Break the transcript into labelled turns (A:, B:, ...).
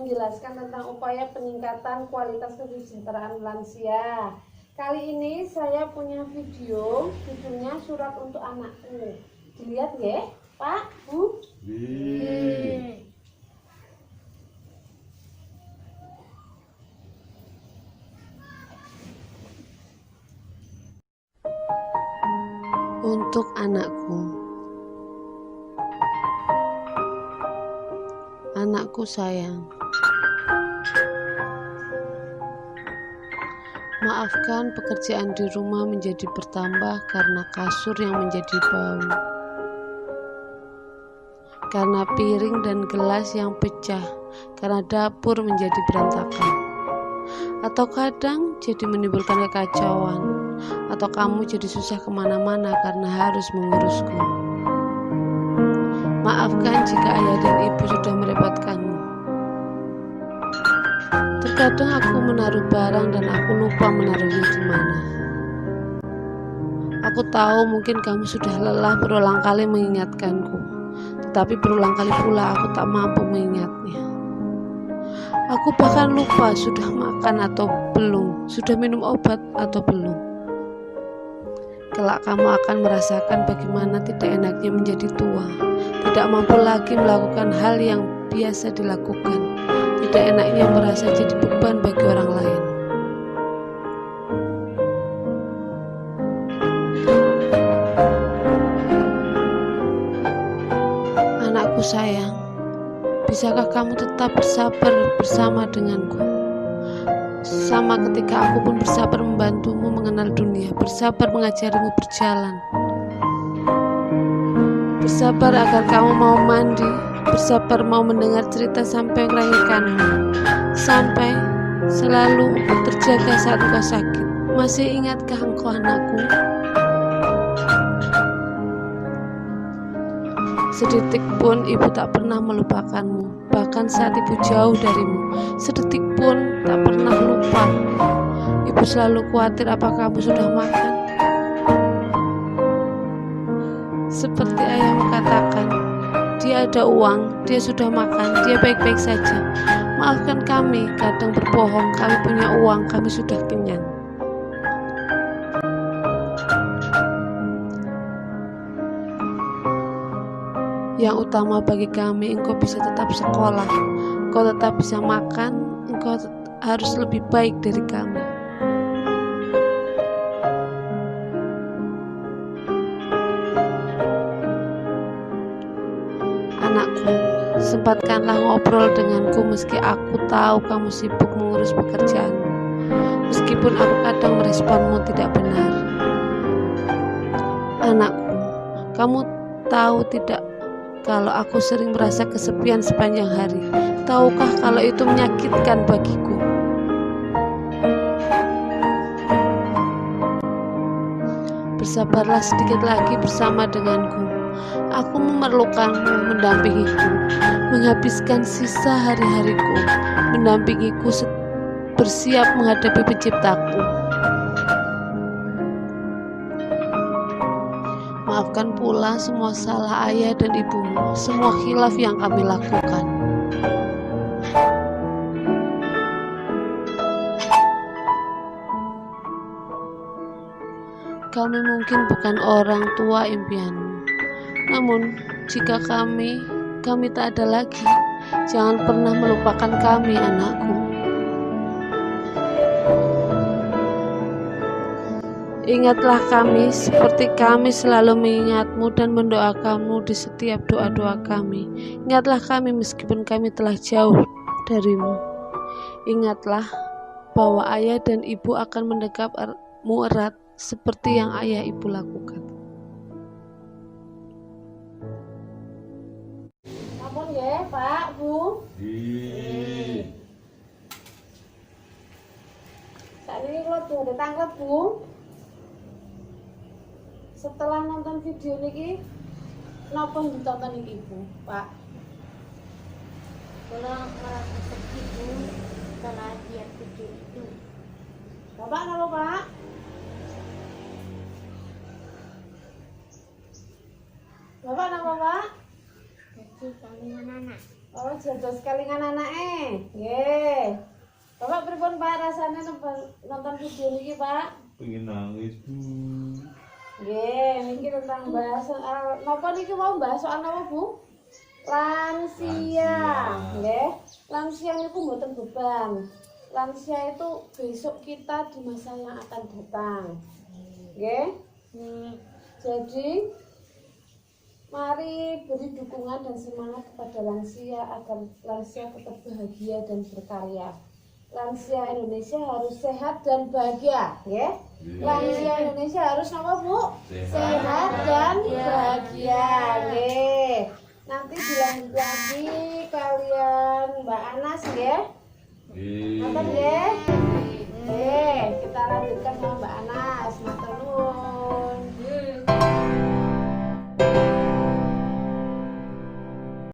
A: menjelaskan tentang upaya peningkatan kualitas kesejahteraan lansia. Kali ini saya punya video, judulnya Surat untuk Anakku. Dilihat ya, Pak, Bu. Untuk anakku. Anakku sayang, maafkan pekerjaan di rumah menjadi bertambah karena kasur yang menjadi bau, karena piring dan gelas yang pecah, karena dapur menjadi berantakan, atau kadang jadi menimbulkan kekacauan, atau kamu jadi susah kemana-mana karena harus mengurusku. Maafkan jika ayah dan ibu sudah merepotkanmu. Terkadang aku menaruh barang dan aku lupa menaruhnya di mana. Aku tahu mungkin kamu sudah lelah berulang kali mengingatkanku, tetapi berulang kali pula aku tak mampu mengingatnya. Aku bahkan lupa sudah makan atau belum, sudah minum obat atau belum. Kelak kamu akan merasakan bagaimana tidak enaknya menjadi tua, tidak mampu lagi melakukan hal yang biasa dilakukan, tidak enaknya merasa jadi beban bagi orang lain. Anakku sayang, bisakah kamu tetap bersabar bersama denganku? Sama ketika aku pun bersabar membantumu mengenal dunia, bersabar mengajarimu berjalan, bersabar agar kamu mau mandi, bersabar mau mendengar cerita sampai melahirkanmu, sampai selalu terjaga saat engkau sakit. Masih ingatkah engkau anakku? Sedetik pun ibu tak pernah melupakanmu, bahkan saat ibu jauh darimu, sedetik pun tak pernah lupa. Ibu selalu khawatir apa kamu sudah makan. Seperti ayahmu katakan, dia ada uang, dia sudah makan, dia baik-baik saja. Maafkan kami, kadang berbohong, kami punya uang, kami sudah kenyang. Yang utama bagi kami, engkau bisa tetap sekolah, engkau tetap bisa makan, engkau harus lebih baik dari kami. Anakku, sempatkanlah ngobrol denganku meski aku tahu kamu sibuk mengurus pekerjaanmu, meskipun aku kadang meresponmu tidak benar. Anakku, kamu tahu tidak kalau aku sering merasa kesepian sepanjang hari? Tahukah kalau itu menyakitkan bagiku? Bersabarlah sedikit lagi bersama denganku. Aku memerlukanmu, mendampingiku, menghabiskan sisa hari-hariku, mendampingiku bersiap menghadapi penciptaku. Maafkan pula semua salah ayah dan ibumu, semua khilaf yang kami lakukan. Kami mungkin bukan orang tua impianmu, namun jika kami tak ada lagi, jangan pernah melupakan kami, anakku. Ingatlah kami seperti kami selalu mengingatmu dan mendoakanmu di setiap doa-doa kami. Ingatlah kami meskipun kami telah jauh darimu. Ingatlah bahwa ayah dan ibu akan mendekapmu erat seperti yang ayah ibu lakukan. Ampun ya, Pak, Bu. Saat ini kalau sudah ditangkap, Bu. Setelah nonton video ini, napa ditonton ini Ibu, Pak?
B: Kalau merasa sedih Bu setelah lihat video itu.
A: Bapak napa, Pak? Bapak napa, Pak?
B: Jadi kami anak-anak
A: Oh, jodoh sekali dengan anake. Nggih. Bapak pripun Pak rasane nonton video niki, Pak?
C: Pengen nangis, Bu.
A: Nggih, niki tentang bahas napa niki mau bahas soal apa, Bu? Lansia. Nggih. Lansia niku mboten beban. Lansia itu besok kita di masa yang akan datang. Nggih. Jadi mari beri dukungan dan semangat kepada lansia agar lansia tetap bahagia dan berkarya. Lansia Indonesia harus sehat dan bahagia, ya. Lansia Indonesia harus apa, Bu? Sehat dan bahagia, nggih. Nanti dilanjut lagi kalian Mbak Anas, nggih. Nonton nggih. Kita lanjutkan sama Mbak Anas.